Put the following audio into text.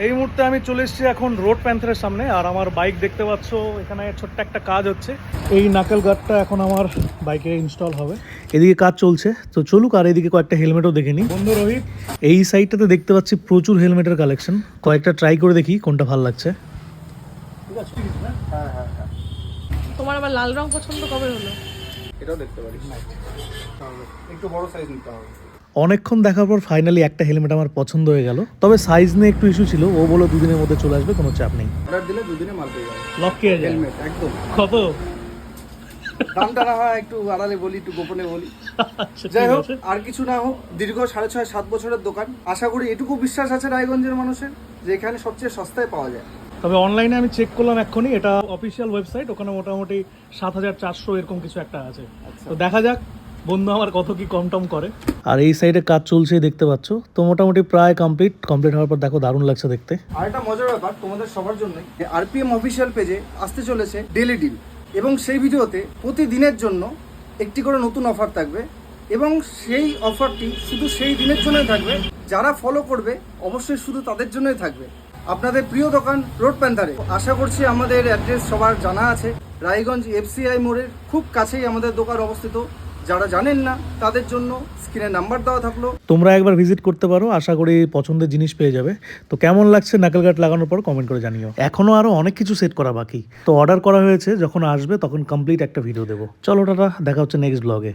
এই মুহূর্তে আমি চলে এসেছি এখন রোড প্যান্থারের সামনে, আর আমার বাইক দেখতে পাচ্ছ এখানে ছোট্ট একটা কাজ হচ্ছে। এই নাকেল গার্ডটা এখন আমার বাইকে ইনস্টল হবে, এদিকে কাজ চলছে। তো চলুক, আর এদিকে কয়েকটা হেলমেটও দেখে নিই। বন্ধু রোহিত, এই সাইডটাতে দেখতে পাচ্ছি প্রচুর হেলমেটের কালেকশন, কয়েকটা ট্রাই করে দেখি কোনটা ভালো লাগছে। ঠিক আছে, ঠিক আছে। হ্যাঁ হ্যাঁ হ্যাঁ, তোমার আবার লাল রং পছন্দ কবে হলো? এটাও দেখতে পারিস, একটু বড় সাইজ নিতে হবে। অনেকক্ষণ দেখার পর ফাইনালি একটা হেলমেট আমার পছন্দ হয়ে গেল, তবে সাইজ নিয়ে একটু ইস্যু ছিল। ও বলো 2 দিনের মধ্যে চলে আসবে, কোনো চাপ নেই। অর্ডার দিলে 2 দিনে মাল পেয়ে যাবে। লক কে হেলমেট একদম। কত দামটা না হয় একটু আড়ালে বলি, একটু গোপনে বলি। আচ্ছা, যাই ঠিক হোক, আছে। আর কিছু না হোক, দীর্ঘ 6.5-7 বছরের দোকান। আশা করি এটুকু বিশ্বাস আছে রায়গঞ্জের মানুষের যে এখানে সবচেয়ে সস্তায় পাওয়া যায়। তবে অনলাইনে আমি চেক করলাম এক্ষুনি, এটা অফিসিয়াল ওয়েবসাইট, ওখানে মোটামুটি 7400 এরকম কিছু একটা আছে। তো দেখা যাক বন্ধু আমার কত কি কম টম করে। আর এই সাইডে কাজ চলছে দেখতে পাচ্ছ, তো মোটামুটি প্রায় কমপ্লিট হওয়ার পর দেখো দারুণ লাগছে দেখতে। আর একটা মজার ব্যাপার তোমাদের সবার জন্য, আরপিএম অফিসিয়াল পেজে আসতে চলেছে ডেলি ডিল, এবং সেই ভিডিওতে প্রতিদিনের জন্য একটি করে নতুন অফার থাকবে, এবং সেই অফারটি শুধু সেই দিনের জন্যই থাকবে। যারা ফলো করবে অবশ্যই শুধু তাদের জন্যই থাকবে। আপনাদের প্রিয় দোকান রোড প্যান্থারে। আশা করছি আমাদের অ্যাড্রেস সবার জানা আছে, রায়গঞ্জ এফসিআই মোড়ের খুব কাছেই আমাদের দোকান অবস্থিত। যারা জানেন না তাদের জন্য স্ক্রিনে নাম্বার দেওয়া থাকলো, তোমরা একবার ভিজিট করতে পারো, আশা করি পছন্দের জিনিস পেয়ে যাবে। তো কেমন লাগছে নাকেল গার্ড লাগানোর পর কমেন্ট করে জানিও। এখনো আরো অনেক কিছু সেট করা বাকি, তো অর্ডার করা হয়েছে, যখন আসবে তখন কমপ্লিট একটা ভিডিও দেবো। চলো টাটা, দেখা হচ্ছে নেক্সট ব্লগে।